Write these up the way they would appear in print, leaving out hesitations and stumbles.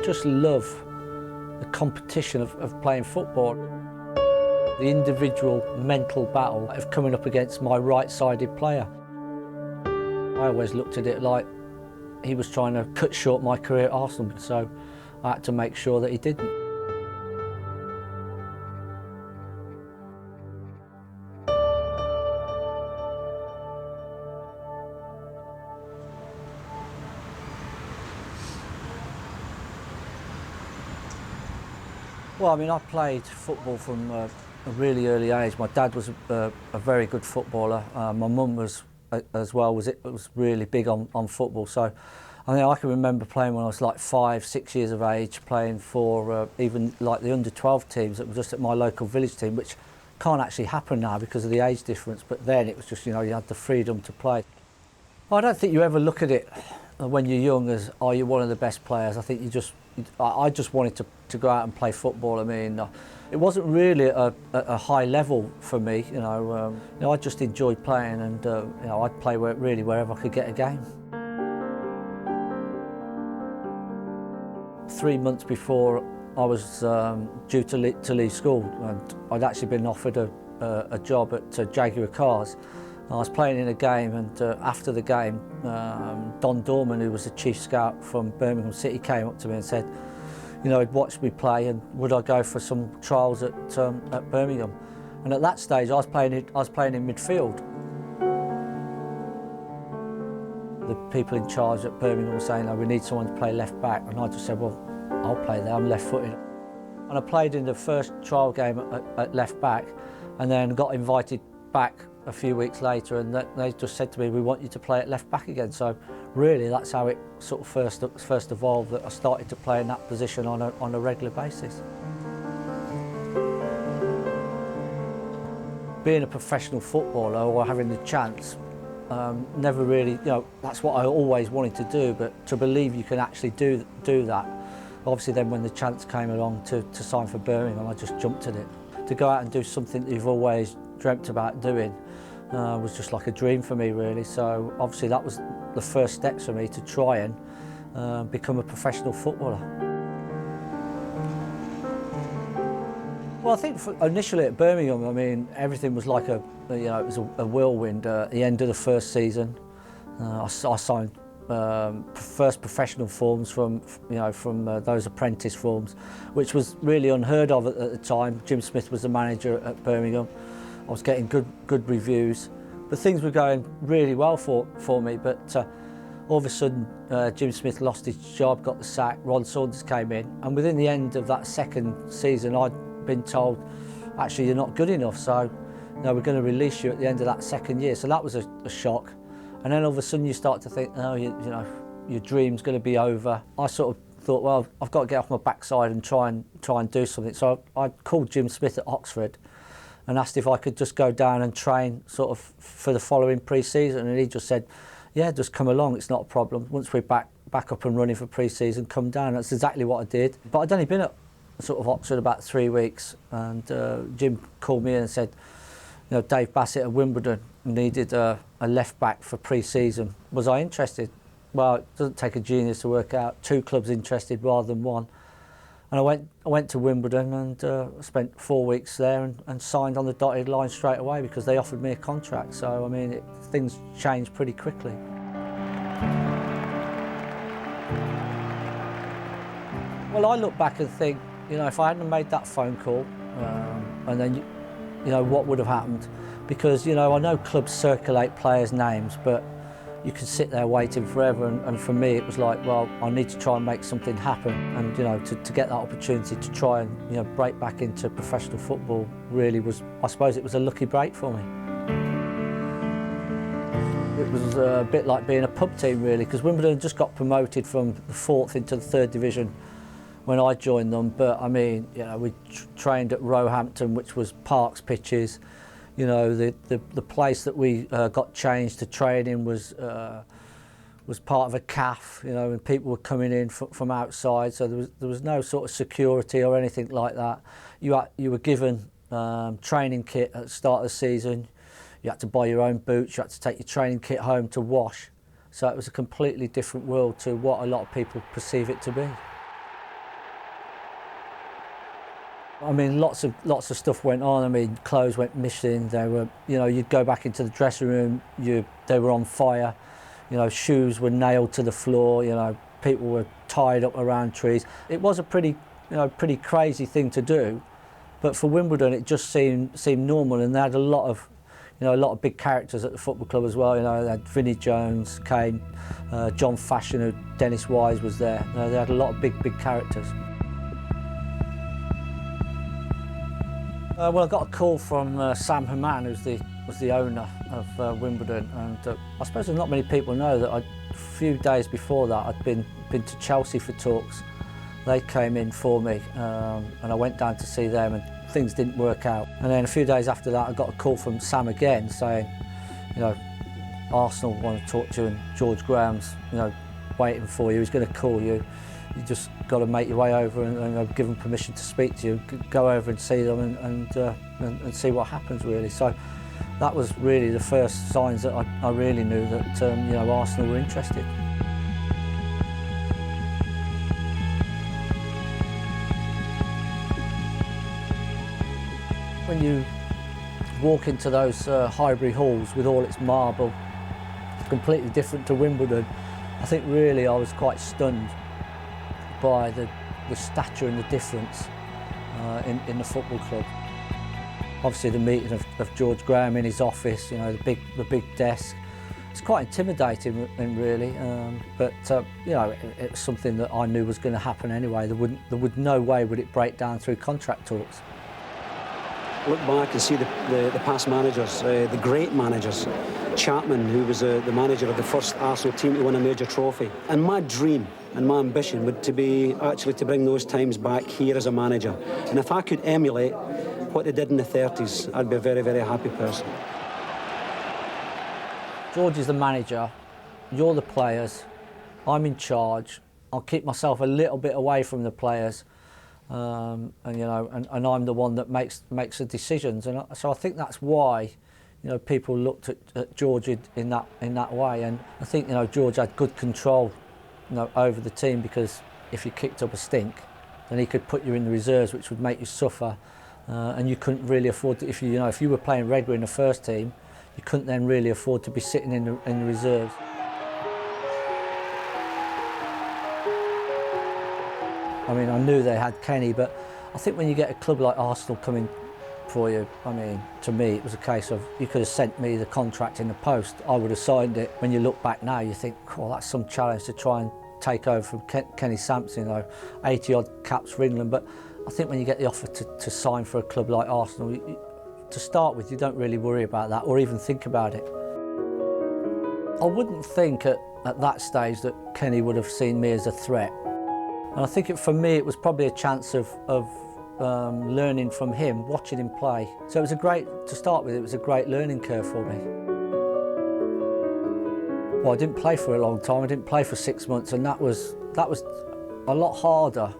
just love the competition of playing football. The individual mental battle of coming up against my right-sided player. I always looked at it like he was trying to cut short my career at Arsenal, so I had to make sure that he didn't. Well, I mean, I played football from a really early age. My dad was a very good footballer. My mum was as well. Was really big on football. So, I mean, I can remember playing when I was like 5, 6 years of age, playing for even like the under-12 teams that were just at my local village team, which can't actually happen now because of the age difference. But then it was just, you know, you had the freedom to play. I don't think you ever look at it when you're young as, are you one of the best players? I think I just wanted to go out and play football. I mean, it wasn't really a high level for me, you know. I just enjoyed playing, and you know, I'd play really wherever I could get a game. 3 months before I was due to leave school, and I'd actually been offered a job at Jaguar Cars. I was playing in a game, and after the game, Don Dorman, who was the chief scout from Birmingham City, came up to me and said, you know, he'd watched me play and would I go for some trials at Birmingham. And at that stage, I was playing in midfield. The people in charge at Birmingham were saying, oh, we need someone to play left back, and I just said, well, I'll play there, I'm left-footed. And I played in the first trial game at left back, and then got invited back a few weeks later, and they just said to me, we want you to play at left back again. So really that's how it sort of first evolved, that I started to play in that position on a regular basis. Being a professional footballer, or having the chance, never really, you know, that's what I always wanted to do, but to believe you can actually do that. Obviously then when the chance came along to sign for Birmingham, I just jumped at it. To go out and do something that you've always dreamt about doing was just like a dream for me, really. So obviously that was the first steps for me to try and become a professional footballer. Well, I think initially at Birmingham, I mean, everything was like it was a whirlwind. At the end of the first season, I signed first professional forms from those apprentice forms, which was really unheard of at the time. Jim Smith was the manager at Birmingham. I was getting good reviews, but things were going really well for me. But all of a sudden, Jim Smith lost his job, got the sack. Ron Saunders came in, and within the end of that second season, I'd been told, actually, you're not good enough, so no, we're going to release you at the end of that second year. So that was a shock. And then all of a sudden you start to think, oh, you know, your dream's going to be over. I sort of thought, well, I've got to get off my backside and try and do something. So I called Jim Smith at Oxford and asked if I could just go down and train sort of for the following pre-season, and he just said, yeah, just come along, it's not a problem. Once we're back up and running for pre-season, come down. That's exactly what I did. But I'd only been at sort of Oxford about 3 weeks, and Jim called me in and said, you know, Dave Bassett at Wimbledon needed a left back for pre-season. Was I interested? Well, it doesn't take a genius to work out 2 clubs interested rather than 1. And I went to Wimbledon and spent 4 weeks there and signed on the dotted line straight away because they offered me a contract. So I mean, things changed pretty quickly. Well, I look back and think, you know, if I hadn't made that phone call, and then you know what would have happened, because you know I know clubs circulate players' names, but you can sit there waiting forever, and for me it was like, well, I need to try and make something happen, and you know to get that opportunity to try and break back into professional football really was, I suppose it was a lucky break for me. It was a bit like being a pub team really, because Wimbledon just got promoted from the 4th into the 3rd division when I joined them, but I mean, you know, we trained at Roehampton, which was Parks pitches. You know, the place that we got changed to train in was part of a CAF, you know, and people were coming in from outside, so there was no sort of security or anything like that. You were given training kit at the start of the season. You had to buy your own boots. You had to take your training kit home to wash. So it was a completely different world to what a lot of people perceive it to be. I mean, lots of stuff went on. I mean, clothes went missing. They were, you know, you'd go back into the dressing room, they were on fire. You know, shoes were nailed to the floor. You know, people were tied up around trees. It was a pretty crazy thing to do, but for Wimbledon, it just seemed normal. And they had a lot of big characters at the football club as well. You know, they had Vinnie Jones, Kane, John Fashanu, Dennis Wise was there. You know, they had a lot of big characters. Well, I got a call from Sam Haman, who was the owner of Wimbledon, and I suppose not many people know that a few days before that I'd been to Chelsea for talks. They came in for me, and I went down to see them, and things didn't work out. And then a few days after that, I got a call from Sam again saying, you know, Arsenal want to talk to you, and George Graham's, you know, waiting for you. He's going to call you. You just got to make your way over and give them permission to speak to you. Go over and see them and see what happens, really. So that was really the first signs that I really knew that you know, Arsenal were interested. When you walk into those Highbury halls with all its marble, it's completely different to Wimbledon. I think really I was quite stunned by the stature and the difference in the football club. Obviously the meeting of George Graham in his office, you know, the big desk. It's quite intimidating, really, but you know, it was something that I knew was going to happen anyway. There would no way would it break down through contract talks. Look back and see the past managers, the great managers. Chapman, who was the manager of the first Arsenal team to win a major trophy. And my dream and my ambition would to bring those times back here as a manager. And if I could emulate what they did in the 30s, I'd be a very, very happy person. George is the manager, you're the players, I'm in charge. I'll keep myself a little bit away from the players. And you know, and I'm the one that makes the decisions, and so I think that's why, you know, people looked at George in that way, and I think, you know, George had good control, you know, over the team, because if you kicked up a stink, then he could put you in the reserves, which would make you suffer, and you couldn't really afford to, if you were playing regular in the first team, you couldn't then really afford to be sitting in the reserves. I mean, I knew they had Kenny, but I think when you get a club like Arsenal coming for you, I mean, to me, it was a case of, you could have sent me the contract in the post, I would have signed it. When you look back now, you think, oh, that's some challenge to try and take over from Kenny Sansom, you know, 80-odd caps for England. But I think when you get the offer to sign for a club like Arsenal, to start with, you don't really worry about that or even think about it. I wouldn't think at that stage that Kenny would have seen me as a threat. And I think for me, it was probably a chance of learning from him, watching him play. So it was to start with, it was a great learning curve for me. Well, I didn't play for a long time. I didn't play for 6 months, and that was a lot harder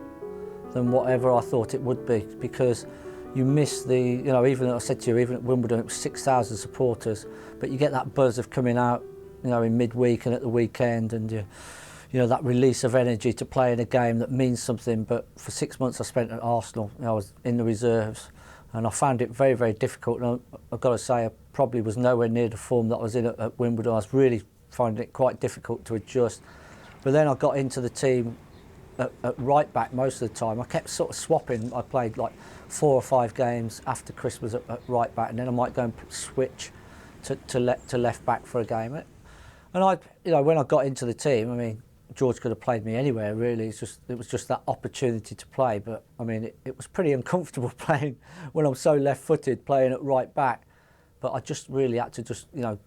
than whatever I thought it would be, because you miss you know, even I said to you, even at Wimbledon, it was 6,000 supporters, but you get that buzz of coming out, you know, in midweek and at the weekend, and you know, that release of energy to play in a game that means something. But for 6 months I spent at Arsenal, you know, I was in the reserves, and I found it very, very difficult. And I've got to say, I probably was nowhere near the form that I was in at Wimbledon. I was really finding it quite difficult to adjust. But then I got into the team at right back most of the time. I kept sort of swapping. I played like 4 or 5 games after Christmas at right back, and then I might go and switch to left back for a game. And you know, when I got into the team, I mean, George could have played me anywhere, really. It was just that opportunity to play. But I mean, it was pretty uncomfortable playing when I'm so left-footed, playing at right back. But I just really had to you know,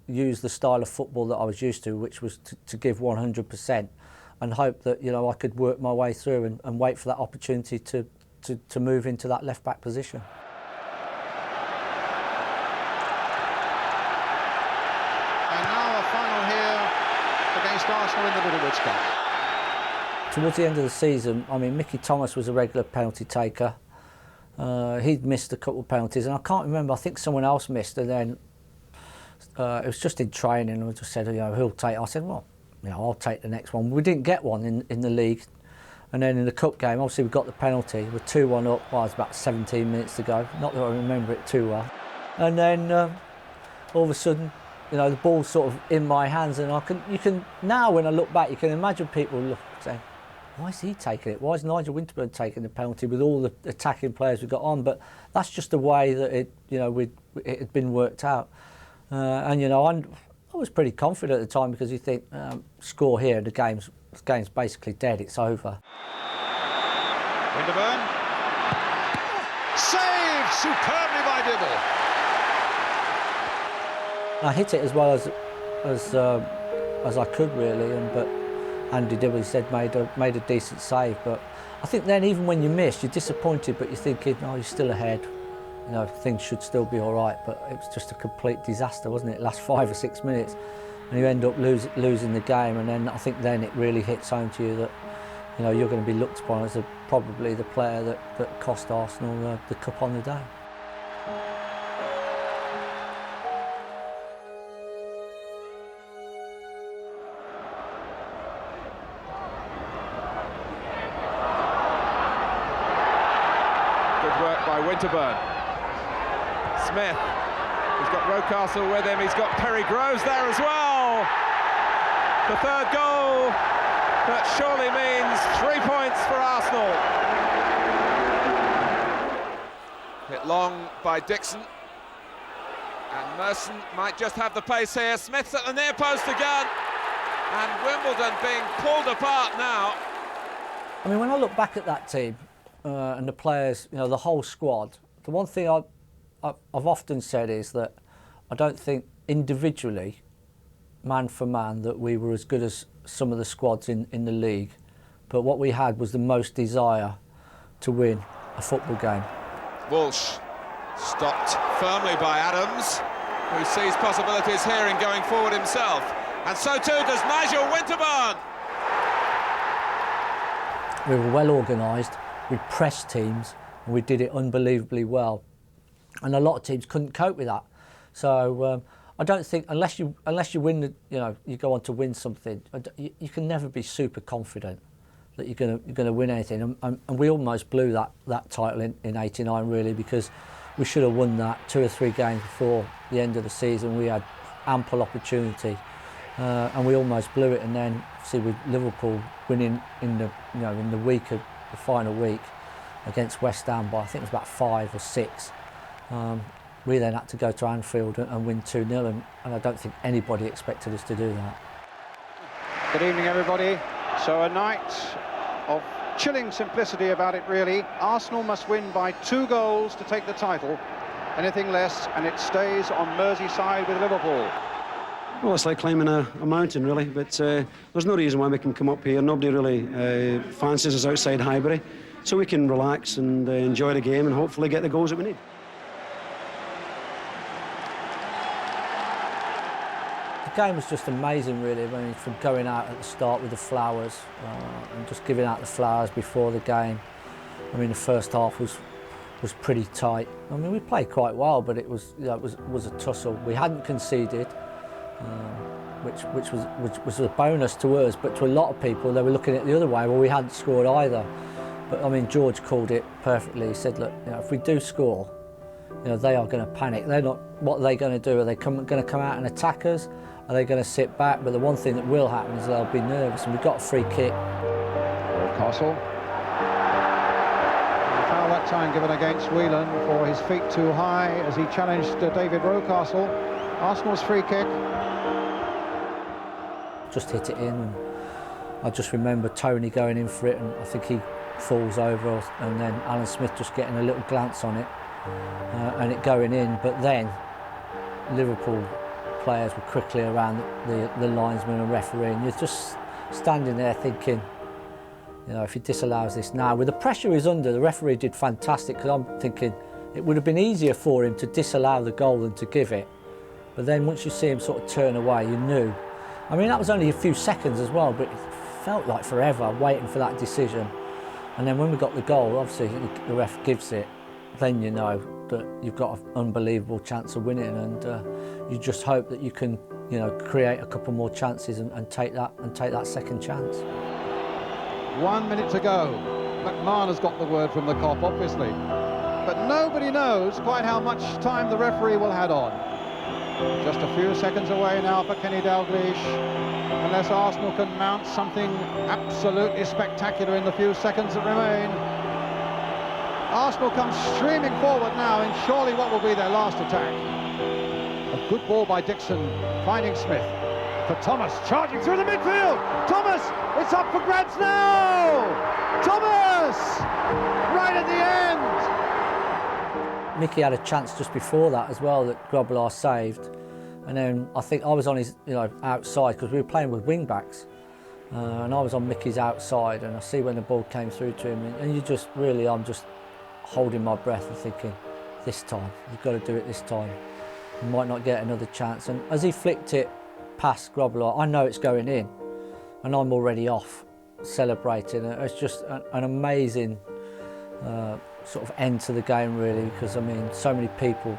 use the style of football that I was used to, which was to give 100%, and hope that, you know, I could work my way through and wait for that opportunity to move into that left-back position. Arsenal in the Middlewich Cup. Towards the end of the season, I mean, Mickey Thomas was a regular penalty taker. He'd missed a couple of penalties, and I can't remember, I think someone else missed, and then it was just in training, and we just said, you know, who'll take it? I said, well, you know, I'll take the next one. We didn't get one in the league, And then in the cup game, obviously we got the penalty. We're 2-1 up. Well, it was about 17 minutes to go. Not that I remember it too well. And then all of a sudden, you know, the ball's sort of in my hands, and you can now when I look back, you can imagine people saying, "Why is he taking it? Why is Nigel Winterburn taking the penalty with all the attacking players we got on?" But that's just the way that it had been worked out. And you know, I was pretty confident at the time because you think, score here, the game's basically dead. It's over. Winterburn. Saved superbly by Dibble. I hit it as well as I could really, but Andy Dibble, he said, made a decent save. But I think then even when you miss, you're disappointed, but you're thinking, oh, you're still ahead. You know, things should still be all right. But it was just a complete disaster, wasn't it? Last 5 or 6 minutes, and you end up losing the game. And then I think then it really hits home to you that, you know, you're going to be looked upon as probably the player that cost Arsenal the cup on the day. By Winterburn. Smith, he's got Rocastle with him, he's got Perry Groves there as well. The third goal that surely means 3 points for Arsenal. Hit long by Dixon. And Merson might just have the pace here. Smith's at the near post again. And Wimbledon being pulled apart now. I mean, when I look back at that team, and the players, you know, the whole squad, the one thing I've often said is that I don't think individually, man for man, that we were as good as some of the squads in the league. But what we had was the most desire to win a football game. Walsh stopped firmly by Adams, who sees possibilities here in going forward himself. And so too does Nigel Winterburn. We were well organised. We pressed teams and we did it unbelievably well, and a lot of teams couldn't cope with that. So I don't think unless you win, you go on to win something, you can never be super confident that you're going to win anything. And we almost blew that title in '89 really, because we should have won that 2 or 3 games before the end of the season. We had ample opportunity, and we almost blew it. And then see with Liverpool winning in the week of the final week against West Ham by I think it was about 5 or 6. We then had to go to Anfield and win 2-0, and I don't think anybody expected us to do that. Good evening, everybody. So a night of chilling simplicity about it, really. Arsenal must win by 2 goals to take the title. Anything less, and it stays on Merseyside with Liverpool. Well, it's like climbing a mountain, really, but there's no reason why we can come up here. Nobody really fancies us outside Highbury, so we can relax and enjoy the game and hopefully get the goals that we need. The game was just amazing, really. I mean, from going out at the start with the flowers and just giving out the flowers before the game. I mean, the first half was pretty tight. I mean, we played quite well, but it was a tussle. We hadn't conceded. Which was a bonus to us, but to a lot of people they were looking at it the other way. Well, we hadn't scored either. But I mean, George called it perfectly. He said, look, if we do score, they are going to panic. They're not. What are they going to do? Are they going to come out and attack us? Are they going to sit back? But the one thing that will happen is they'll be nervous. And we got a free kick. Castle. Foul that time given against Whelan for his feet too high as he challenged David Rocastle. Arsenal's free kick. Just hit it in, and I just remember Tony going in for it, and I think he falls over, and then Alan Smith just getting a little glance on it and it going in. But then Liverpool players were quickly around the linesman and referee, and you're just standing there thinking, if he disallows this now, with the pressure he's under, the referee did fantastic, because I'm thinking it would have been easier for him to disallow the goal than to give it. But then once you see him sort of turn away, you knew. I mean, that was only a few seconds as well, but it felt like forever waiting for that decision. And then when we got the goal, obviously the ref gives it, then you know that you've got an unbelievable chance of winning, and you just hope that you can, create a couple more chances and take that second chance. 1 minute to go. McMahon has got the word from the cop, obviously. But nobody knows quite how much time the referee will add on. Just a few seconds away now for Kenny Dalglish, unless Arsenal can mount something absolutely spectacular in the few seconds that remain. Arsenal comes streaming forward now in surely what will be their last attack. A good ball by Dixon, finding Smith. For Thomas, charging through the midfield. Thomas, it's up for grabs now! Thomas! Right at the end! Mickey had a chance just before that as well that Grobbelaar saved. And then I think I was on his outside because we were playing with wing backs. And I was on Mickey's outside, and I see when the ball came through to him, and you just really, I'm just holding my breath and thinking, this time, you've got to do it this time. You might not get another chance. And as he flicked it past Grobbelaar, I know it's going in, and I'm already off celebrating. It's just an amazing sort of end to the game, really, because I mean, so many people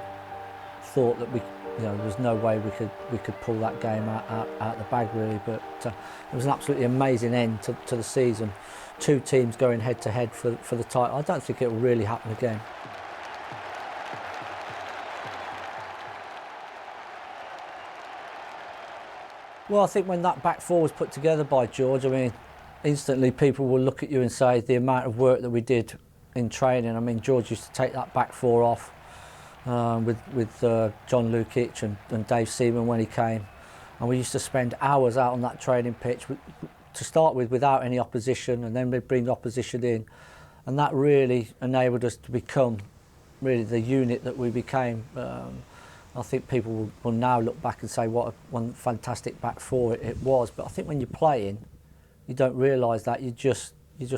thought that there was no way we could pull that game out the bag, really. But it was an absolutely amazing end to the season. Two teams going head to head for the title. I don't think it will really happen again. Well, I think when that back four was put together by George, I mean, instantly people will look at you and say the amount of work that we did in training. I mean, George used to take that back four off with John Lukic and Dave Seaman when he came, and we used to spend hours out on that training pitch to start with without any opposition, and then we'd bring opposition in, and that really enabled us to become really the unit that we became. I think people will now look back and say what one fantastic back four it was, but I think when you're playing, you don't realise that. You're just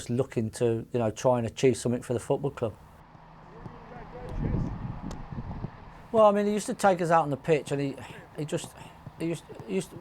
looking to try and achieve something for the football club. Well, I mean, he used to take us out on the pitch, and he used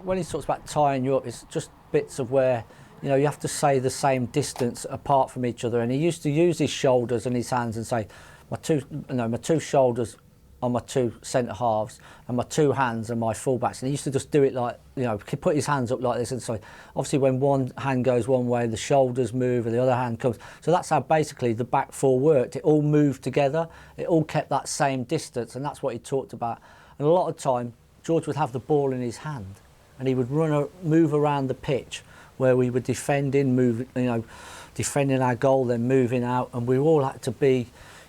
when he talks about tying you up, it's just bits of where you have to say the same distance apart from each other, and he used to use his shoulders and his hands and say my two shoulders are my two centre halves, and my two hands are my fullbacks. And he used to just do it like, he put his hands up like this, and so obviously when one hand goes one way, the shoulders move and the other hand comes. So that's how basically the back four worked. It all moved together, it all kept that same distance, and that's what he talked about. And a lot of time, George would have the ball in his hand, and he would move around the pitch where we were defending, defending our goal, then moving out, and we all had to be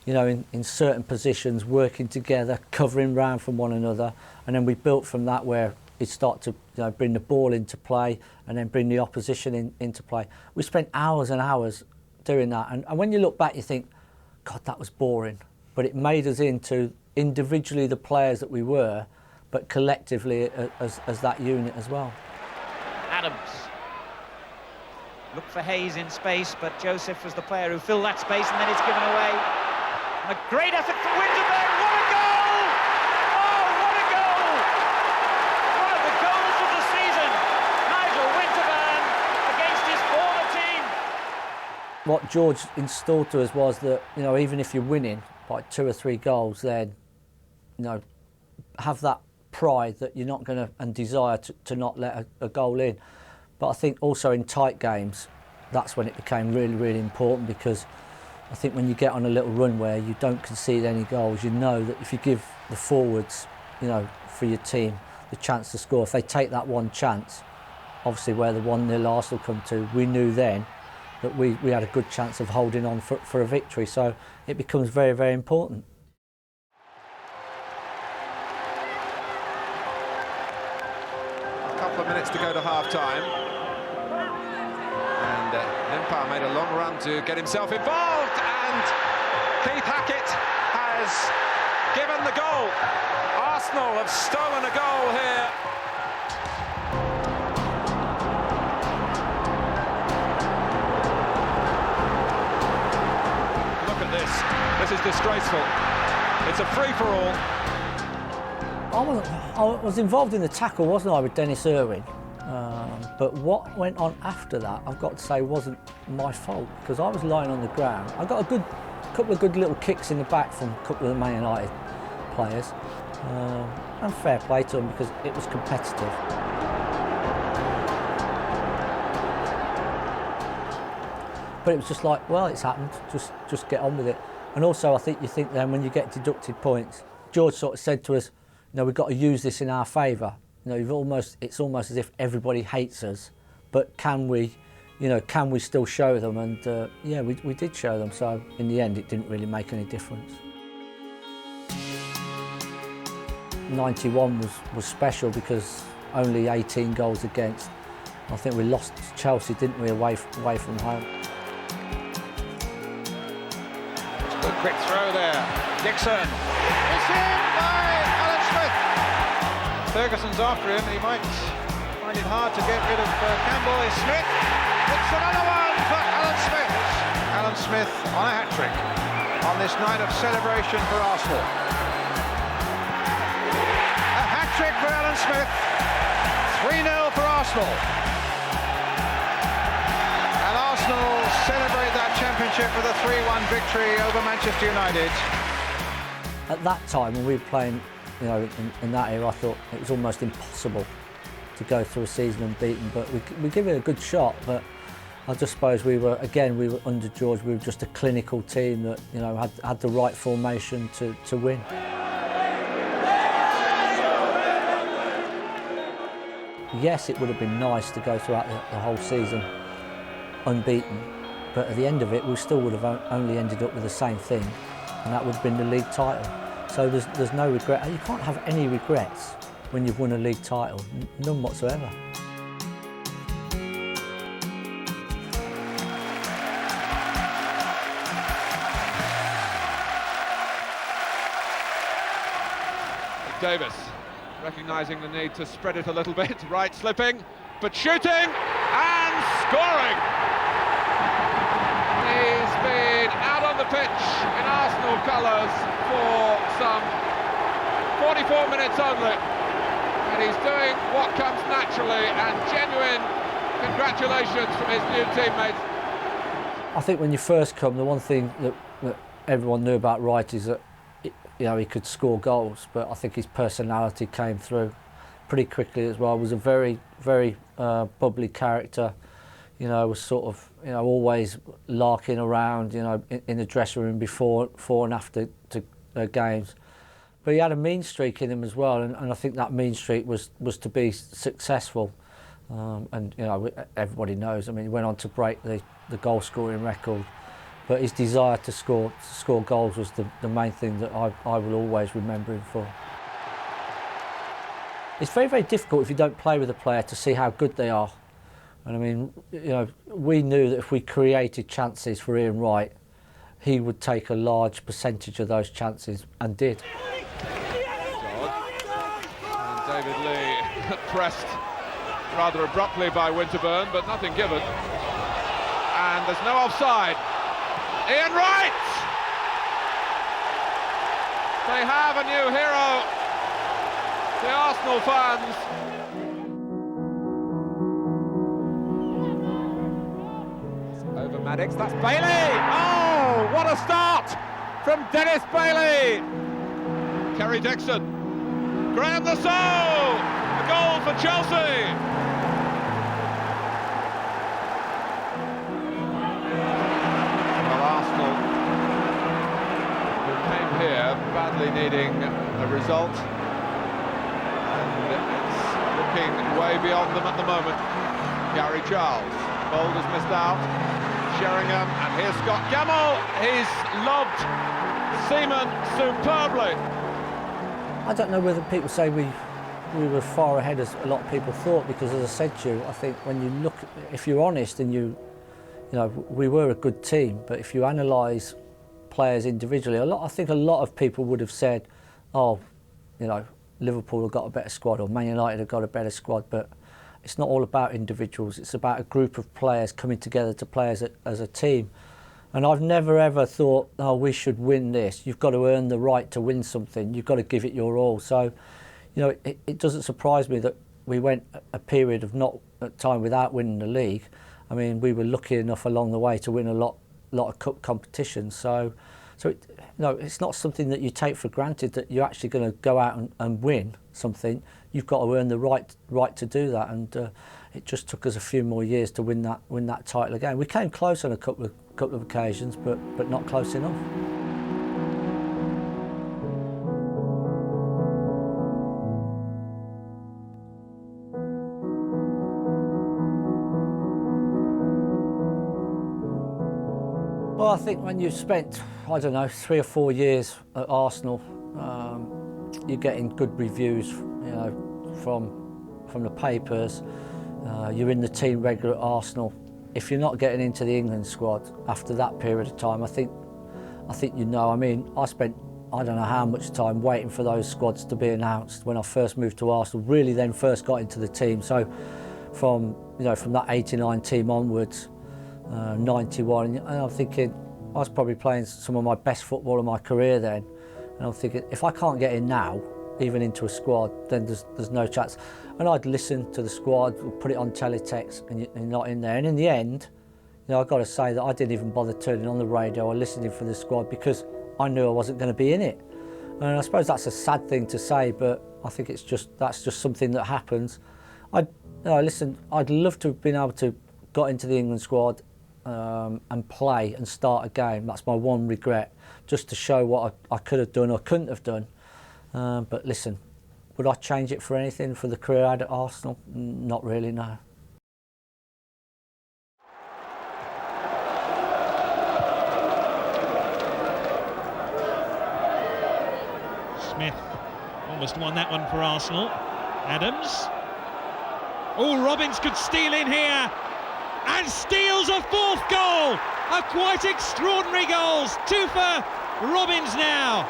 in certain positions, working together, covering round from one another, and then we built from that where he'd start to bring the ball into play and then bring the opposition into play. We spent hours and hours doing that, and when you look back you think, God, that was boring, but it made us into individually the players that we were, but collectively as that unit as well. Adams looked for Hayes in space, but Joseph was the player who filled that space, and then it's given away. A great effort from Winterburn. What a goal! Oh, what a goal! One of the goals of the season. Nigel Winterburn against his former team. What George installed to us was that, even if you're winning by 2 or 3 goals, then, have that pride that you're not going to, and desire to not let a goal in. But I think also in tight games, that's when it became really, really important, because I think when you get on a little run where you don't concede any goals, you know that if you give the forwards, for your team, the chance to score, if they take that one chance, obviously where the 1-0 Arsenal come to, we knew then that we had a good chance of holding on for a victory. So it becomes very, very important. A couple of minutes to go to half-time. And Limpar made a long run to get himself involved, and Keith Hackett has given the goal. Arsenal have stolen a goal here. Look at this. This is disgraceful. It's a free-for-all. I was involved in the tackle, wasn't I, with Dennis Irwin? But what went on after that, I've got to say, wasn't my fault, because I was lying on the ground. I got a couple of good little kicks in the back from a couple of the Man United players, and fair play to them because it was competitive. But it was just like, well, it's happened, just get on with it. And also I think you think then when you get deducted points, George sort of said to us, you know, we've got to use this in our favour. You know, it's almost as if everybody hates us, but can we still show them? And yeah, we did show them. So in the end, it didn't really make any difference. 91 was special because only 18 goals against. I think we lost to Chelsea, didn't we, away from home. Good quick throw there. Dixon. It's in by Alan Smith. Ferguson's after him. He might find it hard to get rid of Campbell. It's Smith. It's another one for Alan Smith. Alan Smith on a hat-trick on this night of celebration for Arsenal. A hat-trick for Alan Smith. 3-0 for Arsenal. And Arsenal celebrate that championship with a 3-1 victory over Manchester United. At that time, when we were playing, you know, in that era, I thought it was almost impossible to go through a season unbeaten. But we give it a good shot. But I just suppose we were under George. We were just a clinical team that, you know, had the right formation to win. Yes, it would have been nice to go throughout the whole season unbeaten, but at the end of it, we still would have only ended up with the same thing, and that would have been the league title. So there's no regret. You can't have any regrets when you've won a league title, none whatsoever. Davis, recognising the need to spread it a little bit, right slipping, but shooting and scoring! He's been out on the pitch in Arsenal colours for some 44 minutes only, and he's doing what comes naturally, and genuine congratulations from his new teammates. I think when you first come, the one thing that everyone knew about Wright is that he could score goals, but I think his personality came through pretty quickly as well. He was a very, very bubbly character. Was sort of, always larking around, in the dressing room before and after games. But he had a mean streak in him as well, and I think that mean streak was to be successful. Everybody knows. I mean, he went on to break the goal scoring record. But his desire to score goals was the main thing that I will always remember him for. It's very, very difficult if you don't play with a player to see how good they are. And I mean, we knew that if we created chances for Ian Wright, he would take a large percentage of those chances, and did. And David Lee pressed rather abruptly by Winterburn, but nothing given. And there's no offside. Ian Wright! They have a new hero, the Arsenal fans. Over Maddox, that's Bailey! Oh, what a start from Dennis Bailey! Kerry Dixon, Graham Nassau, a goal for Chelsea! Badly needing a result, and it's looking way beyond them at the moment. Gary Charles, Bold has missed out. Sheringham, and here's Scott Gamble. He's lobbed Seaman superbly. I don't know whether people say we were far ahead as a lot of people thought, because as I said to you, I think when you look, if you're honest and we were a good team, but if you analyse players individually, I think a lot of people would have said, Liverpool have got a better squad, or Man United have got a better squad, but it's not all about individuals. It's about a group of players coming together to play as a team. And I've never ever thought, we should win this. You've got to earn the right to win something. You've got to give it your all. So, it doesn't surprise me that we went a period of time without winning the league. I mean, we were lucky enough along the way to win a lot of cup competitions. So it's not something that you take for granted that you're actually going to go out and win something. You've got to earn the right to do that. And it just took us a few more years to win that title again. We came close on a couple of occasions, but not close enough. Well, I think when you've spent, I don't know, 3 or 4 years at Arsenal, you're getting good reviews, from the papers. You're in the team regular at Arsenal. If you're not getting into the England squad after that period of time, I think I mean, I spent I don't know how much time waiting for those squads to be announced when I first moved to Arsenal. Really, then first got into the team. So, from that '89 team onwards. 91, and I'm thinking I was probably playing some of my best football of my career then, and I'm thinking if I can't get in now, even into a squad, then there's no chance. And I'd listen to the squad, put it on teletext, and you're not in there. And in the end, I've got to say that I didn't even bother turning on the radio or listening for the squad because I knew I wasn't going to be in it. And I suppose that's a sad thing to say, but I think that's just something that happens. I'd love to have been able to got into the England squad. And play and start a game. That's my one regret, just to show what I could have done or couldn't have done. But listen, would I change it for anything for the career I had at Arsenal? Not really, no. Smith almost won that one for Arsenal. Adams. Oh, Robbins could steal in here. And steals a 4th goal! A quite extraordinary goals. 2 for Robbins now.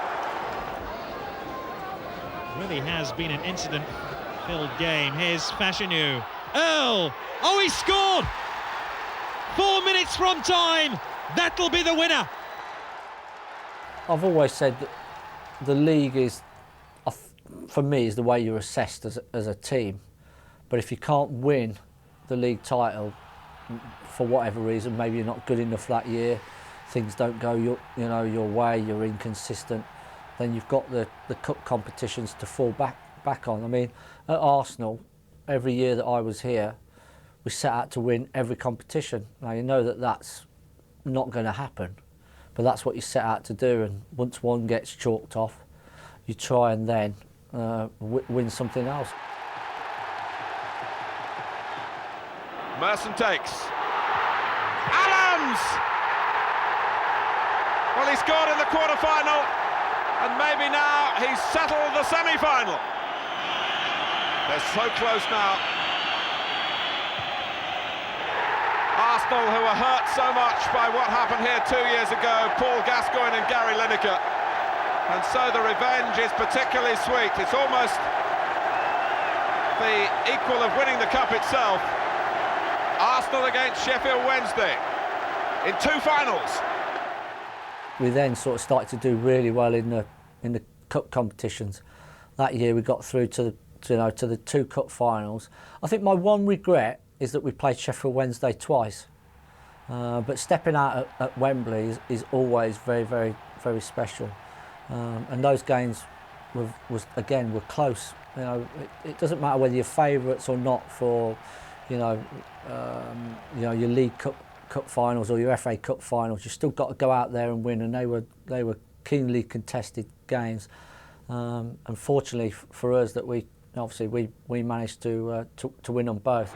Really has been an incident-filled game. Here's Fashanu. Earl! Oh, he scored! 4 minutes from time. That'll be the winner. I've always said that the league is, for me, is the way you're assessed as a team. But if you can't win the league title, for whatever reason, maybe you're not good enough that year, things don't go your way, you're inconsistent, then you've got the cup competitions to fall back on. I mean, at Arsenal, every year that I was here, we set out to win every competition. Now you know that that's not going to happen, but that's what you set out to do, and once one gets chalked off, you try and then win something else. Merson takes. Adams! Well, he scored in the quarter-final, and maybe now he's settled the semi-final. They're so close now. Arsenal, who were hurt so much by what happened here 2 years ago, Paul Gascoigne and Gary Lineker. And so the revenge is particularly sweet. It's almost the equal of winning the cup itself. Arsenal against Sheffield Wednesday in 2 finals. We then sort of started to do really well in the cup competitions. That year we got through to the 2 cup finals. I think my one regret is that we played Sheffield Wednesday twice. But stepping out at Wembley is always very, very, very special. And those games were close. It doesn't matter whether you're favourites or not for your League Cup finals or your FA Cup finals. You still got to go out there and win, and they were keenly contested games. Unfortunately for us, that we managed to win on both.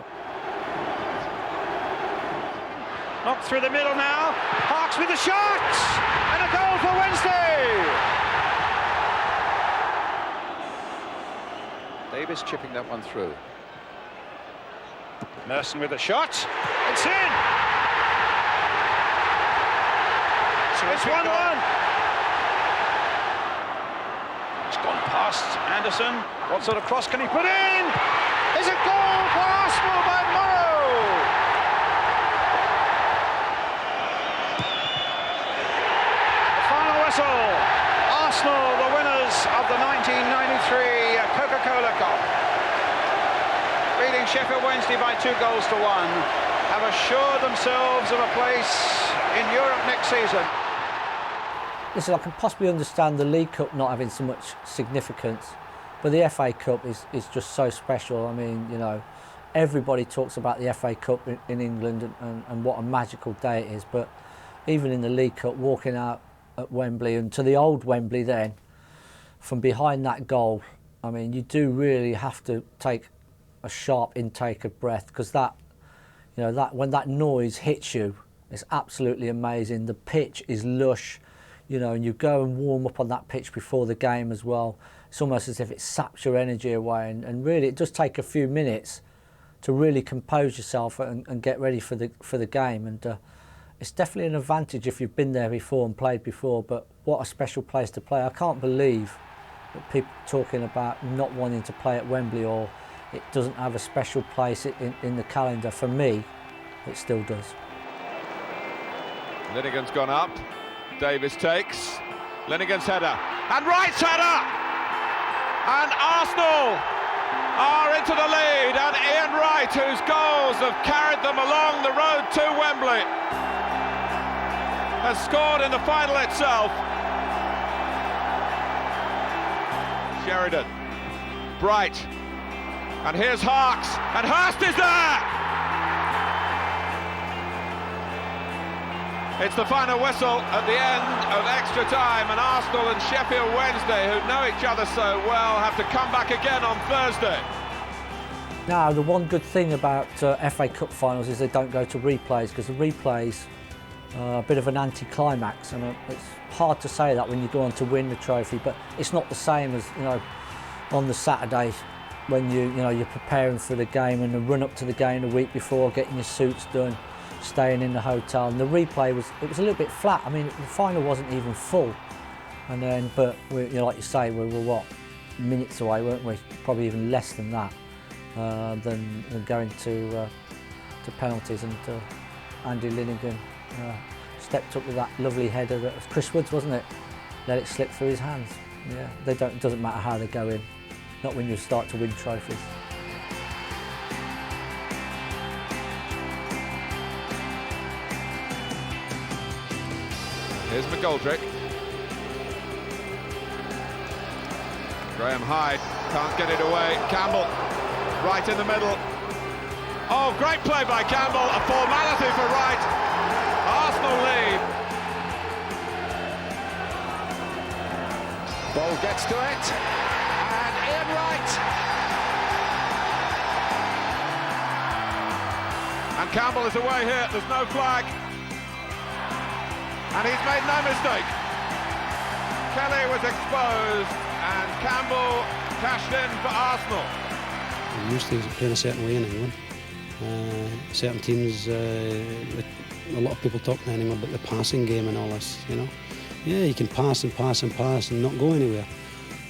Knocked through the middle now. Parks with a shot and a goal for Wednesday. Davis chipping that one through. Merson with a shot. It's in. So it's 1-1. It's gone past Anderson. What sort of cross can he put in? There's a goal for Arsenal by Morrow. The final whistle. Arsenal, the winners of the 1993 Coca-Cola Cup, beating Sheffield Wednesday by 2 goals to 1, have assured themselves of a place in Europe next season. Listen, I can possibly understand the League Cup not having so much significance, but the FA Cup is just so special. I mean, everybody talks about the FA Cup in England and what a magical day it is, but even in the League Cup, walking out at Wembley and to the old Wembley then, from behind that goal, I mean, you do really have to take a sharp intake of breath, because that, you know, that when that noise hits you, it's absolutely amazing. The pitch is lush, you know, and you go and warm up on that pitch before the game as well. It's almost as if it saps your energy away, and really it does take a few minutes to really compose yourself and get ready for the game. And it's definitely an advantage if you've been there before and played before. But what a special place to play! I can't believe that people talking about not wanting to play at Wembley, or it doesn't have a special place in the calendar. For me, it still does. Linegan's gone up. Davis takes. Linegan's header. And Wright's header! And Arsenal are into the lead. And Ian Wright, whose goals have carried them along the road to Wembley, has scored in the final itself. Sheridan. Bright. And here's Harkes. And Hurst is there! It's the final whistle at the end of extra time, and Arsenal and Sheffield Wednesday, who know each other so well, have to come back again on Thursday. Now, the one good thing about FA Cup finals is they don't go to replays, because the replays are a bit of an anti-climax, and it's hard to say that when you go on to win the trophy, but it's not the same as, you know, on the Saturday when you're preparing for the game and the run up to the game the week before, getting your suits done, staying in the hotel, and the replay was a little bit flat. I mean, the final wasn't even full, and then but like you say, we were what, minutes away, weren't we? Probably even less than that, than going to penalties. And Andy Linegan stepped up with that lovely header that was Chris Wood's, wasn't it? Let it slip through his hands. Yeah, it doesn't matter how they go in, not when you start to win trophies. Here's McGoldrick. Graham Hyde can't get it away. Campbell right in the middle. Oh, great play by Campbell. A formality for Wright. Arsenal lead. Ball gets to it, and Ian Wright. And Campbell is away here. There's no flag. And he's made no mistake. Kelly was exposed, and Campbell cashed in for Arsenal. We used to play a certain way in England. Certain teams, a lot of people talk anymore about the passing game and all this, you know. Yeah, you can pass and pass and pass and not go anywhere.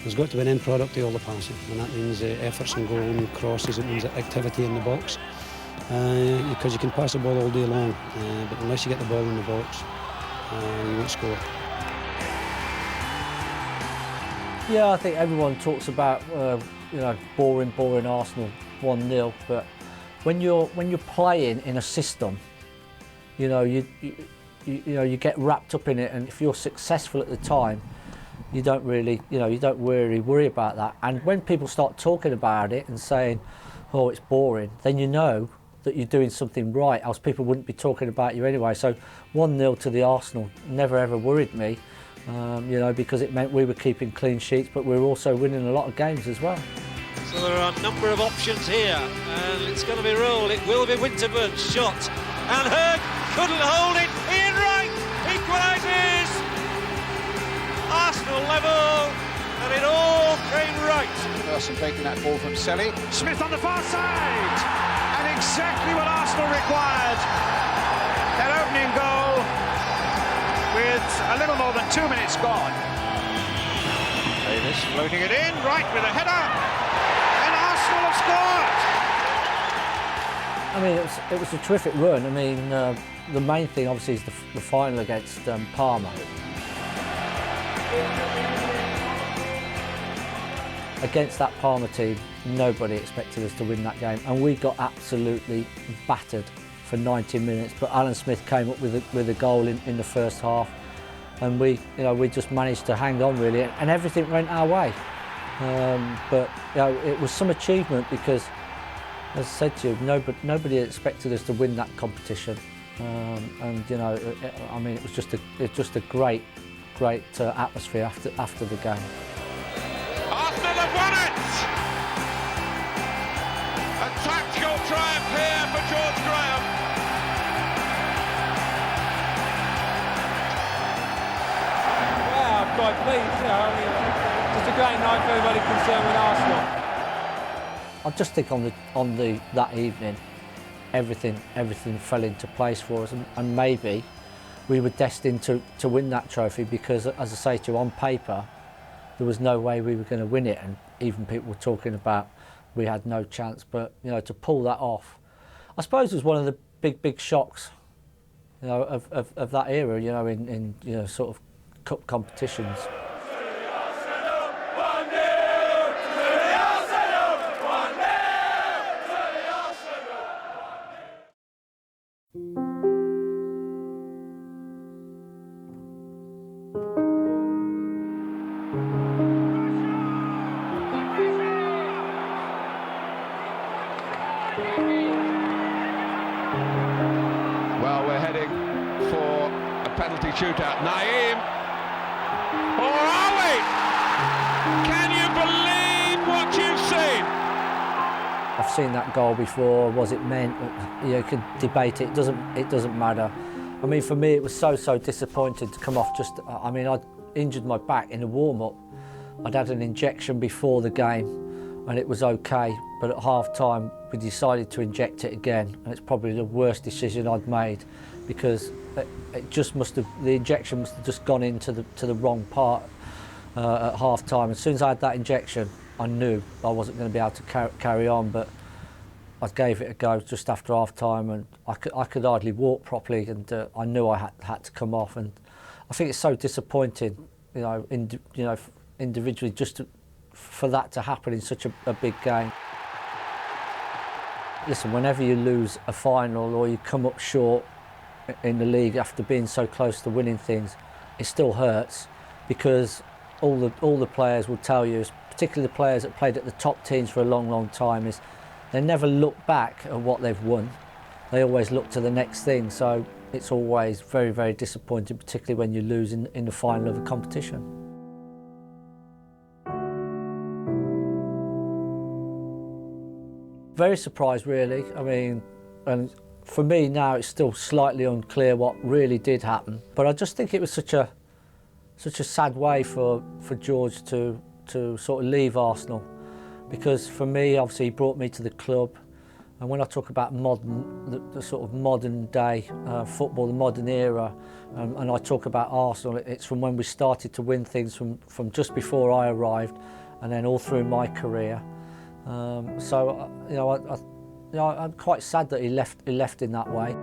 There's got to be an end product to all the passing, and that means efforts and goal and crosses. It means activity in the box, because you can pass the ball all day long, but unless you get the ball in the box, you won't score. Yeah, I think everyone talks about boring Arsenal 1-0, but when you're playing in a system, you get wrapped up in it, and if you're successful at the time, you don't really worry about that. And when people start talking about it and saying, "Oh, it's boring," then you know that you're doing something right, else people wouldn't be talking about you anyway. So 1-0 to the Arsenal never ever worried me, because it meant we were keeping clean sheets, but we were also winning a lot of games as well. So there are a number of options here, and it's going to be Rule. It will be Winterburn's shot, and Hurd couldn't hold it. Ian Wright equalises. Arsenal level, and it all came right. Person taking that ball from Selly. Smith on the far side, and exactly what Arsenal required. That opening goal with a little more than 2 minutes gone. Davis floating it in, Wright with a header, and Arsenal have scored. I mean, it was a terrific run. I mean, the main thing obviously is the final against Parma. Against that Parma team, nobody expected us to win that game, and we got absolutely battered for 90 minutes. But Alan Smith came up with a goal in the first half, and we just managed to hang on really, and everything went our way. But it was some achievement, because As I said to you, nobody expected us to win that competition, and you know, I mean, it was just a great atmosphere after the game. Arsenal have won it! A tactical triumph here for George Graham. Yeah, I'm quite pleased. You know, I mean, just a great night for everybody concerned with Arsenal. I just think on that evening, everything fell into place for us, and maybe we were destined to win that trophy because, as I say to you, on paper, there was no way we were going to win it, and even people were talking about we had no chance. But you know, to pull that off, I suppose, was one of the big shocks, you know, of that era. You know, in you know, sort of cup competitions. Well, we're heading for a penalty shootout. Naeem, or are we? Can you believe what you've seen? I've seen that goal before. Was it meant? You know, you could debate it. It doesn't matter. I mean, for me, it was so disappointing to come off. I mean, I'd injured my back in a warm-up. I'd had an injection before the game, and it was okay. But at half-time, we decided to inject it again, and it's probably the worst decision I'd made, because the injection must have just gone into the wrong part at half-time. As soon as I had that injection, I knew I wasn't going to be able to carry on. But I gave it a go just after half-time, and I could hardly walk properly, and I knew I had to come off. And I think it's so disappointing, you know, individually, for that to happen in such a big game. Listen, whenever you lose a final or you come up short in the league after being so close to winning things, it still hurts, because all the players will tell you, particularly the players that played at the top teams for a long time, is they never look back at what they've won. They always look to the next thing. So it's always very disappointing, particularly when you lose in the final of a competition. Very surprised, really. I mean, and for me now, it's still slightly unclear what really did happen. But I just think it was such a sad way for George to sort of leave Arsenal, because for me, obviously, he brought me to the club. And when I talk about the sort of modern day football, the modern era, and I talk about Arsenal, it's from when we started to win things from just before I arrived, and then all through my career. So you know, I'm quite sad that he left in that way.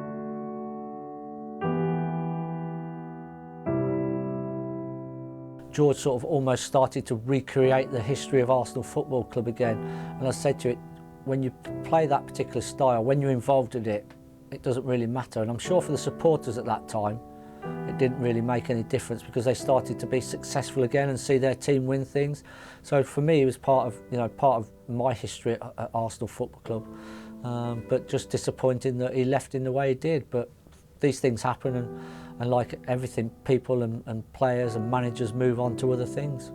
George sort of almost started to recreate the history of Arsenal Football Club again. And I said to it, when you play that particular style, when you're involved in it, it doesn't really matter. And I'm sure for the supporters at that time, it didn't really make any difference, because they started to be successful again and see their team win things. So for me, it was part of my history at Arsenal Football Club. But just disappointing that he left in the way he did. But these things happen, and like everything, people and players and managers move on to other things.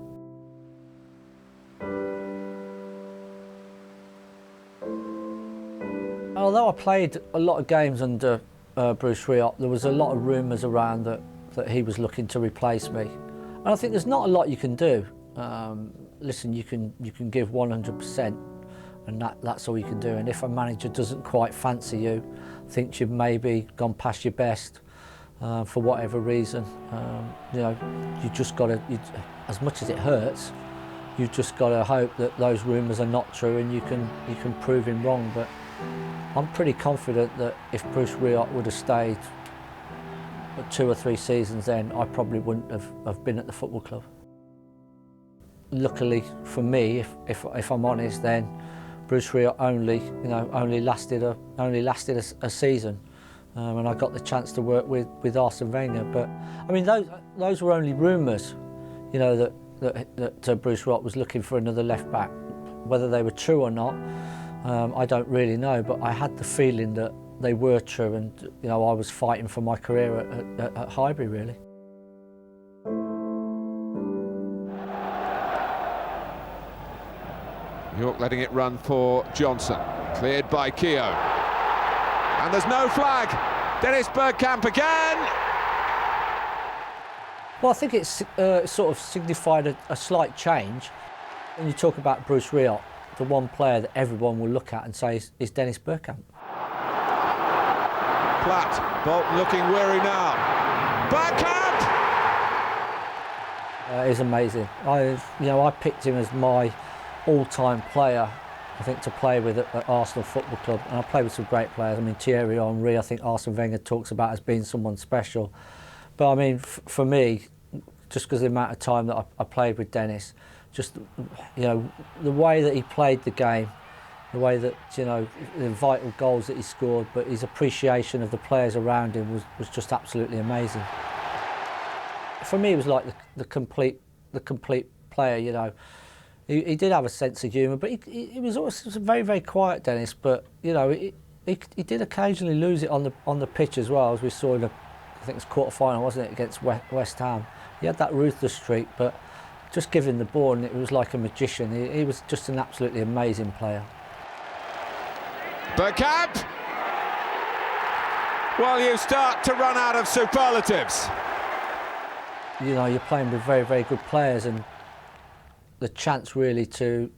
Although I played a lot of games under Bruce Rioch, there was a lot of rumours around that he was looking to replace me. And I think there's not a lot you can do. Listen, you can give 100%, and that's all you can do. And if a manager doesn't quite fancy you, thinks you've maybe gone past your best for whatever reason, you know, you just got to, as much as it hurts, you just got to hope that those rumours are not true, and you can prove him wrong. But I'm pretty confident that if Bruce Rioch would have stayed 2 or 3 seasons, then I probably wouldn't have been at the football club. Luckily for me, if I'm honest, then Bruce Rioch only lasted a season, and I got the chance to work with Arsene Wenger. But I mean, those were only rumours, you know, that Bruce Rioch was looking for another left back. Whether they were true or not, I don't really know, but I had the feeling that they were true, and you know, I was fighting for my career at Highbury, really. York letting it run for Johnson, cleared by Keogh. And there's no flag. Dennis Bergkamp again. Well, I think it's sort of signified a slight change. When you talk about Bruce Rioch, the one player that everyone will look at and say is Dennis Bergkamp. Platt, Bolton looking weary now. Bergkamp! He's amazing. I picked him as my all-time player, I think, to play with at Arsenal Football Club, and I played with some great players. I mean, Thierry Henry, I think Arsene Wenger talks about as being someone special. But I mean, for me, just because of the amount of time that I played with Dennis, just, you know, the way that he played the game, the way that, you know, the vital goals that he scored, but his appreciation of the players around him was just absolutely amazing. For me, it was like the complete player, you know. He did have a sense of humour, but he was always very, very quiet, Dennis. But you know, he did occasionally lose it on the pitch as well, as we saw in I think it was quarter-final, wasn't it, against West Ham. He had that ruthless streak, but just give him the ball and it was like a magician. He was just an absolutely amazing player. Bergkamp! Well, you start to run out of superlatives. You know, you're playing with very, very good players, and the chance really to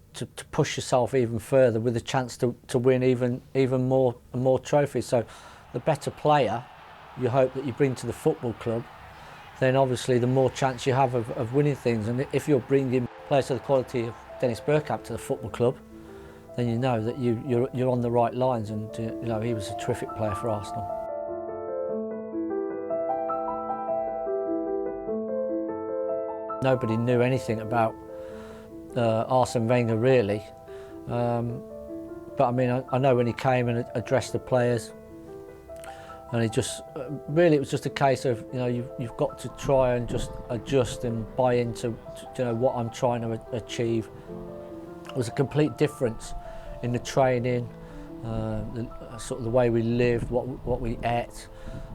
push yourself even further, with the chance to win even more trophies. So the better player you hope that you bring to the football club, then obviously the more chance you have of winning things. And if you're bringing players of the quality of Dennis Bergkamp to the football club, then you know that you're on the right lines. And you know, he was a terrific player for Arsenal. Nobody knew anything about Arsene Wenger really, but I mean, I know when he came and addressed the players, and he just really, it was just a case of, you know, you've got to try and just adjust and buy into, you know, what I'm trying to achieve. It was a complete difference in the training, sort of the way we lived, what we ate.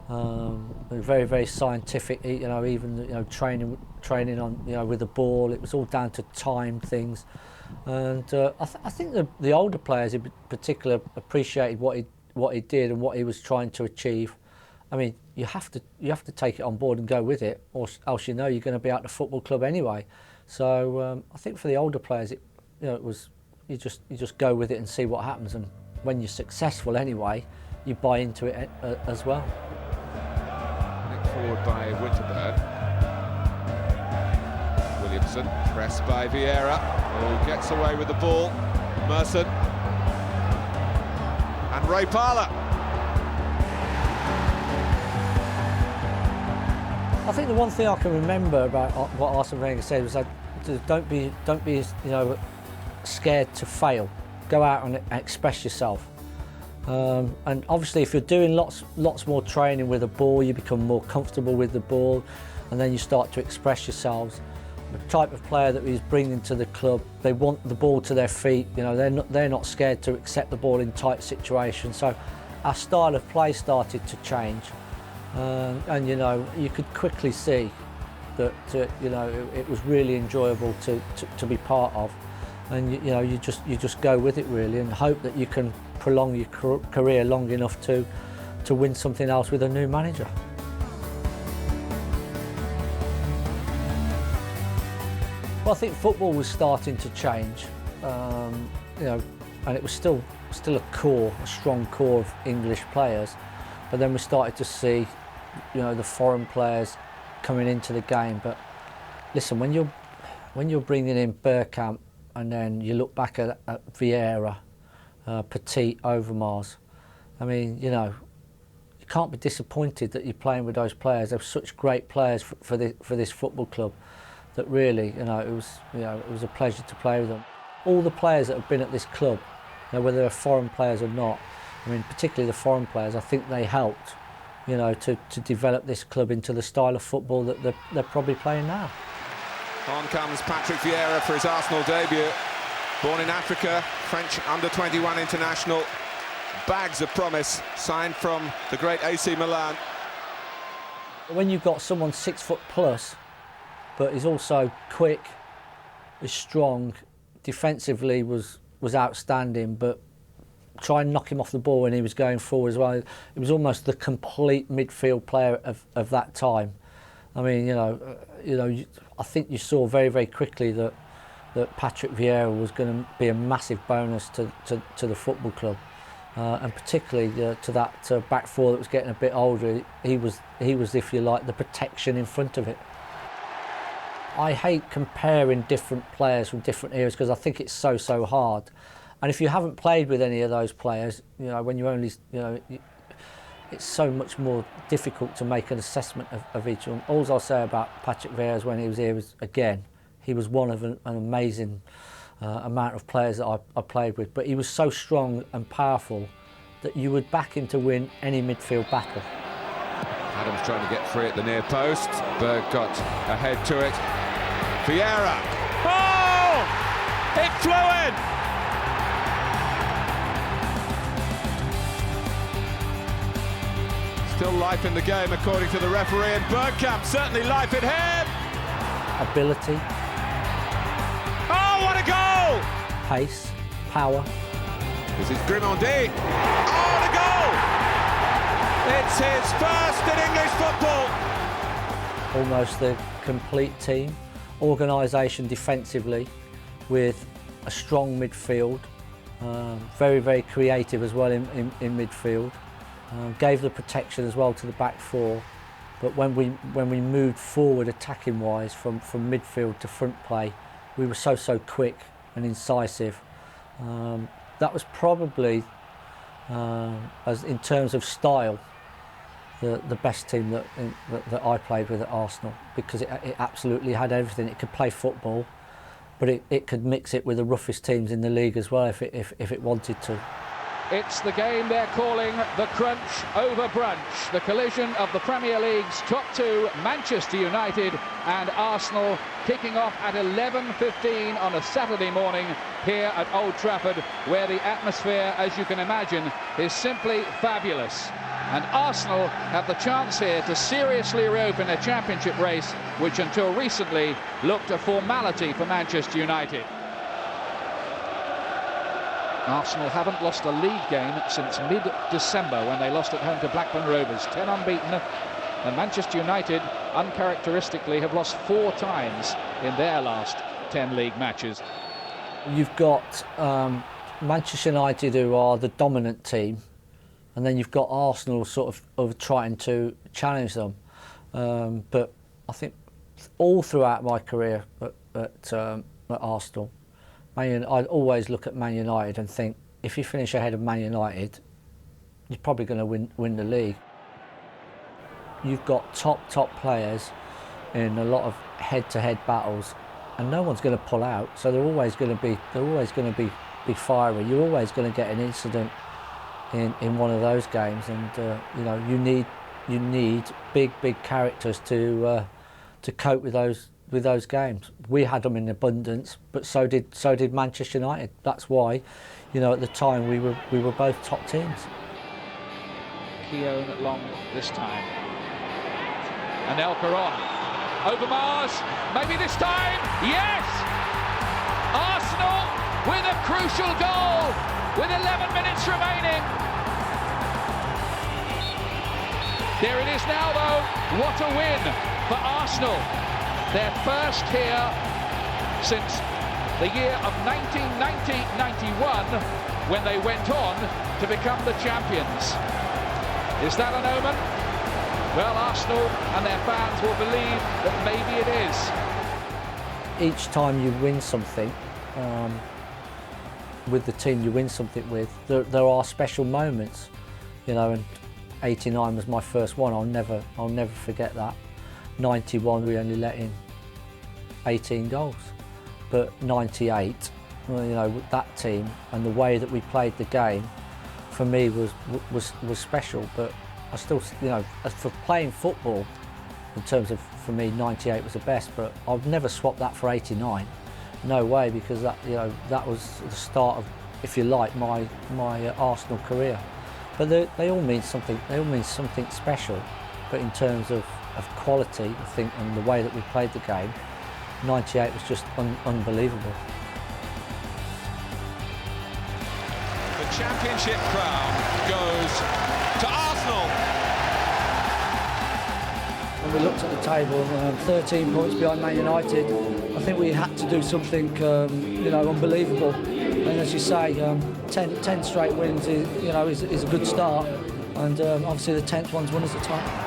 Very, very scientific. You know, even, you know, training on, you know, with the ball. It was all down to time things, and I think the older players in particular appreciated what he did and what he was trying to achieve. I mean, you have to take it on board and go with it, or else, you know, you're going to be out the football club anyway. So I think for the older players, it was you just go with it and see what happens, and when you're successful anyway, you buy into it as well. Forward by Winterburn. Williamson, pressed by Vieira, who gets away with the ball. Merson. And Ray Parlour. I think the one thing I can remember about what Arsene Wenger said was that don't be you know, scared to fail. Go out and express yourself. And obviously, if you're doing lots more training with the ball, you become more comfortable with the ball, and then you start to express yourselves. The type of player that he's bringing to the club, they want the ball to their feet. You know, they're not scared to accept the ball in tight situations. So our style of play started to change, and you know, you could quickly see that you know, it was really enjoyable to be part of, and you know, you just go with it really, and hope that you can prolong your career long enough to win something else with a new manager. Well, I think football was starting to change, you know, and it was still a strong core of English players, but then we started to see, you know, the foreign players coming into the game. But listen, when you're bringing in Bergkamp, and then you look back at Vieira, Petit, Overmars, I mean, you know, you can't be disappointed that you're playing with those players. They're such great players for this football club, that really, you know, it was a pleasure to play with them. All the players that have been at this club, you know, whether they're foreign players or not, I mean, particularly the foreign players, I think they helped, you know, to develop this club into the style of football that they're probably playing now. On comes Patrick Vieira for his Arsenal debut. Born in Africa, French under-21 international. Bags of promise, signed from the great AC Milan. When you've got someone 6 foot plus, but he's also quick, is strong, defensively was outstanding, but try and knock him off the ball when he was going forward as well. It was almost the complete midfield player of that time. I mean, I think you saw very, very quickly that Patrick Vieira was going to be a massive bonus to the football club, and particularly to that back four that was getting a bit older. He was, if you like, the protection in front of it. I hate comparing different players from different eras because I think it's so hard. And if you haven't played with any of those players, when you only, it's so much more difficult to make an assessment of each one. All I'll say about Patrick Vieira when he was here was, again, he was one of an amazing amount of players that I played with, but he was so strong and powerful that you would back him to win any midfield battle. Adams trying to get free at the near post. Berg got ahead to it. Vieira. Oh! It flew in! Still life in the game according to the referee, and Bergkamp certainly life in him! Ability. Oh, what a goal! Pace, power. This is Grimaldi. Oh, what a goal! It's his first in English football! Almost the complete team. Organisation defensively with a strong midfield. Very, very creative as well in midfield. Gave the protection as well to the back four, but when we moved forward attacking wise from midfield to front play, we were so quick and incisive. That was probably, as in terms of style, the best team that I played with at Arsenal, because it absolutely had everything. It could play football, but it could mix it with the roughest teams in the league as well if it wanted to. It's the game they're calling the crunch over brunch, the collision of the Premier League's top two, Manchester United and Arsenal, kicking off at 11:15 on a Saturday morning here at Old Trafford, where the atmosphere, as you can imagine, is simply fabulous. And Arsenal have the chance here to seriously reopen a championship race, which until recently looked a formality for Manchester United. Arsenal haven't lost a league game since mid-December when they lost at home to Blackburn Rovers, 10 unbeaten, and Manchester United uncharacteristically have lost 4 times in their last 10 league matches. You've got Manchester United, who are the dominant team, and then you've got Arsenal sort of trying to challenge them. But I think all throughout my career at Arsenal, I'd always look at Man United and think, if you finish ahead of Man United, you're probably going to win the league. You've got top players in a lot of head-to-head battles, and no one's going to pull out. So they're always going to be fiery. You're always going to get an incident in one of those games, and you need big characters to cope with those games. We had them in abundance, but so did Manchester United. That's why, at the time we were both top teams. Keown long this time. And El Caron. Over Mars, maybe this time, yes! Arsenal with a crucial goal, with 11 minutes remaining. There it is now though, what a win for Arsenal. Their first here since the year of 1990-91, when they went on to become the champions. Is that an omen? Well, Arsenal and their fans will believe that maybe it is. Each time you win something, with the team you win something with, there are special moments, and 89 was my first one. I'll never forget that. 91 we only let in 18 goals, but 98, that team and the way that we played the game, for me was special. But I still, as for playing football, in terms of, for me, 98 was the best, but I've never swapped that for 89. no way, because that, you know, that was the start of, if you like, my Arsenal career. But they all mean something. They all mean something special. But in terms of quality, I think, and the way that we played the game, '98 was just unbelievable. The championship crown goes to Arsenal. When we looked at the table, 13 points behind Man United, I think we had to do something, you know, unbelievable. And as you say, 10 straight wins is, you know, is a good start. And obviously the 10th one's won us the title.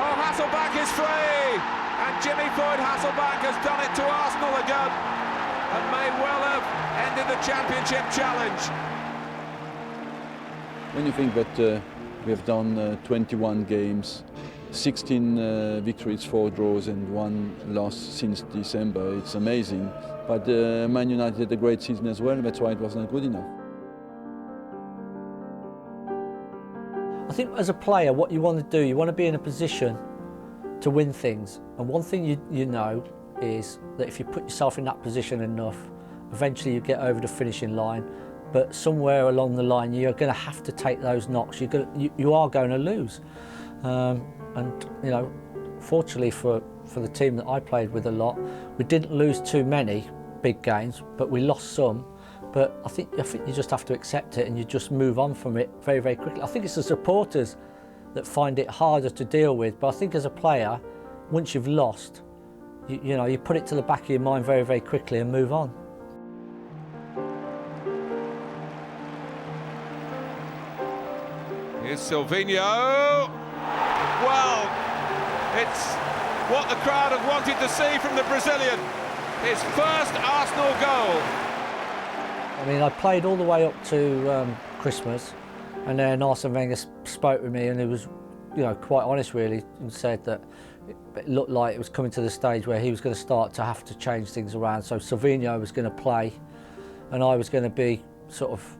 Oh, Hasselbaink is free, and Jimmy Floyd Hasselbaink has done it to Arsenal again, and may well have ended the championship challenge. When you think that we have done 21 games, 16 victories, 4 draws and 1 loss since December, it's amazing. But Man United had a great season as well, that's why it was not good enough. I think as a player, what you want to do, you want to be in a position to win things. And one thing you know is that if you put yourself in that position enough, eventually you get over the finishing line. But somewhere along the line, you're going to have to take those knocks. You are going to lose. And you know, fortunately for the team that I played with a lot, we didn't lose too many big games, but we lost some. But I think you just have to accept it, and you just move on from it very, very quickly. I think it's the supporters that find it harder to deal with. But I think as a player, once you've lost, you know, you put it to the back of your mind very, very quickly and move on. Here's Silvinho. Well, it's what the crowd have wanted to see from the Brazilian. His first Arsenal goal. I mean, I played all the way up to Christmas, and then Arsene Wenger spoke with me, and he was, you know, quite honest really, and said that it looked like it was coming to the stage where he was going to start to have to change things around. So Silvinho was going to play, and I was going to be sort of,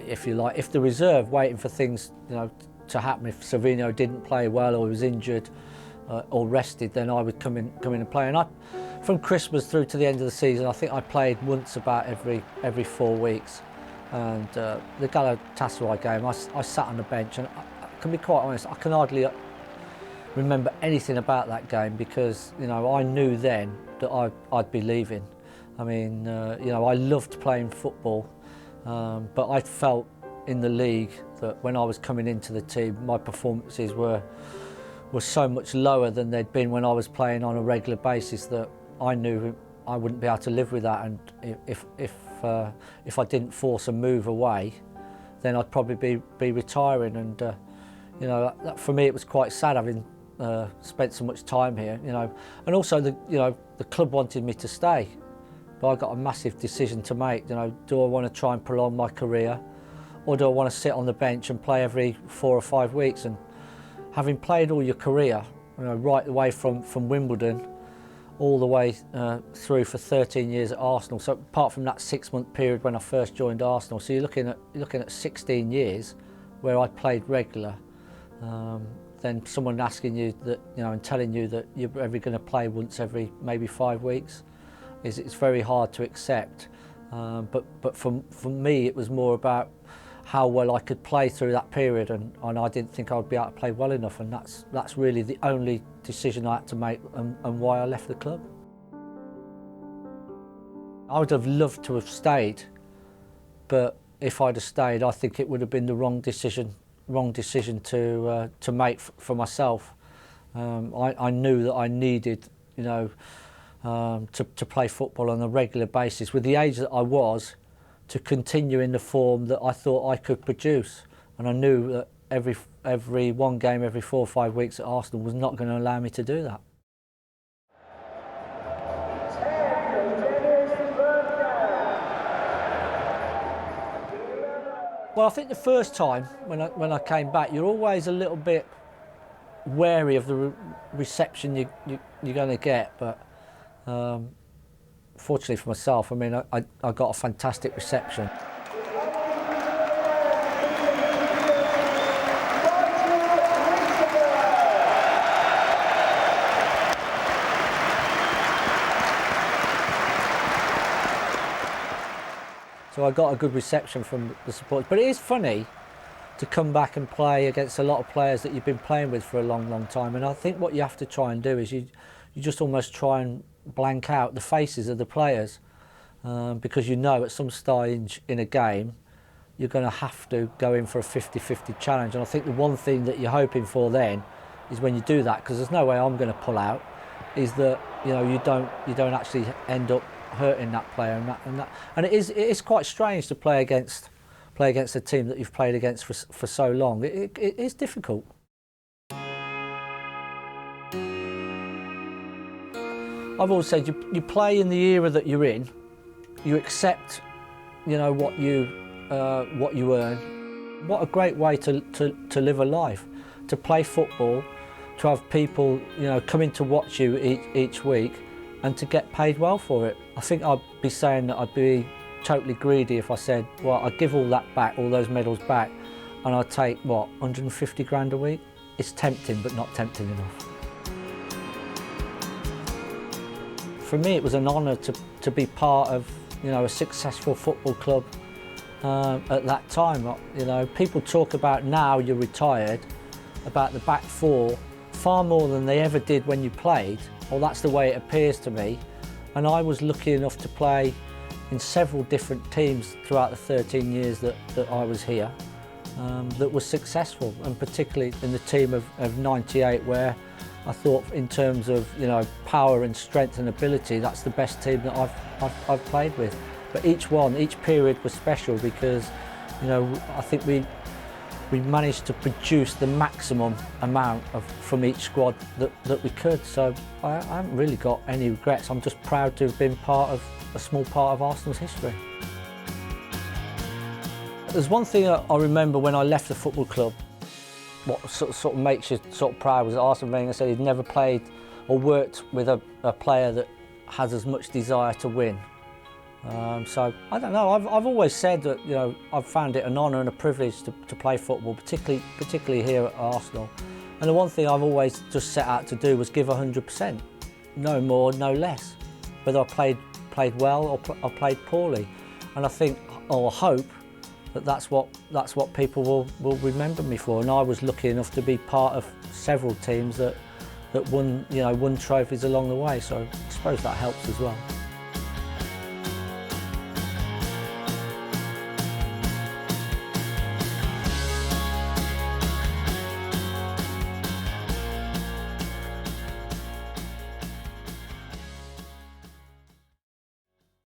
if you like, if the reserve, waiting for things, you know, to happen. If Silvinho didn't play well or was injured or rested, then I would come in and play. And from Christmas through to the end of the season, I think I played once about every 4 weeks. And the Galatasaray game, I sat on the bench, and I can be quite honest, I can hardly remember anything about that game, because, you know, I knew then that I'd be leaving. I mean, you know, I loved playing football, but I felt in the league that when I was coming into the team, my performances were so much lower than they'd been when I was playing on a regular basis, that I knew I wouldn't be able to live with that. And if I didn't force a move away, then I'd probably be retiring. And you know, that, for me, it was quite sad having spent so much time here. You know, and also the club wanted me to stay, but I got a massive decision to make. You know, do I want to try and prolong my career, or do I want to sit on the bench and play every 4 or 5 weeks? And having played all your career, you know, right away from Wimbledon, all the way through for 13 years at Arsenal. So apart from that 6-month period when I first joined Arsenal, so you're looking at 16 years where I played regular. Then someone asking you that, you know, and telling you that you're ever going to play once every maybe 5 weeks, it's very hard to accept. But for me, it was more about how well I could play through that period, and I didn't think I would be able to play well enough, and that's really the only decision I had to make, and why I left the club. I would have loved to have stayed, but if I'd have stayed, I think it would have been the wrong decision to make for myself. I knew that I needed, you know, to play football on a regular basis with the age that I was, to continue in the form that I thought I could produce. And I knew that every one game every 4 or 5 weeks at Arsenal was not going to allow me to do that. Well, I think the first time when I came back, you're always a little bit wary of the reception you're going to get, but fortunately for myself, I mean, I got a fantastic reception. So I got a good reception from the supporters. But it is funny to come back and play against a lot of players that you've been playing with for a long, long time. And I think what you have to try and do is you just almost try and blank out the faces of the players, because you know at some stage in a game you're going to have to go in for a 50-50 challenge. And I think the one thing that you're hoping for then is when you do that, because there's no way I'm going to pull out, is that you don't actually end up hurting that player and it is quite strange to play against a team that you've played against for so long. It is difficult. I've always said you play in the era that you're in, you accept what you earn. What a great way to live a life, to play football, to have people coming to watch you each week, and to get paid well for it. I think I'd be saying that I'd be totally greedy if I said, well, I'd give all that back, all those medals back, and I'd take, what, 150 grand a week? It's tempting, but not tempting enough. For me, it was an honour to be part of, a successful football club at that time. People talk about now you're retired, about the back four, far more than they ever did when you played. Well, that's the way it appears to me. And I was lucky enough to play in several different teams throughout the 13 years that I was here that was successful, and particularly in the team of 98, where I thought in terms of power and strength and ability, that's the best team that I've played with. But each period was special because I think we managed to produce the maximum amount from each squad that we could. So I haven't really got any regrets. I'm just proud to have been a small part of Arsenal's history. There's one thing I remember when I left the football club, what sort of makes you sort of proud, was that Arsene Wenger said he'd never played or worked with a player that has as much desire to win. So I don't know. I've always said that I've found it an honour and a privilege to play football, particularly here at Arsenal. And the one thing I've always just set out to do was give 100%, no more, no less. Whether I played well or I played poorly, and I think or hope that's what people will remember me for. And I was lucky enough to be part of several teams that won trophies along the way. So I suppose that helps as well.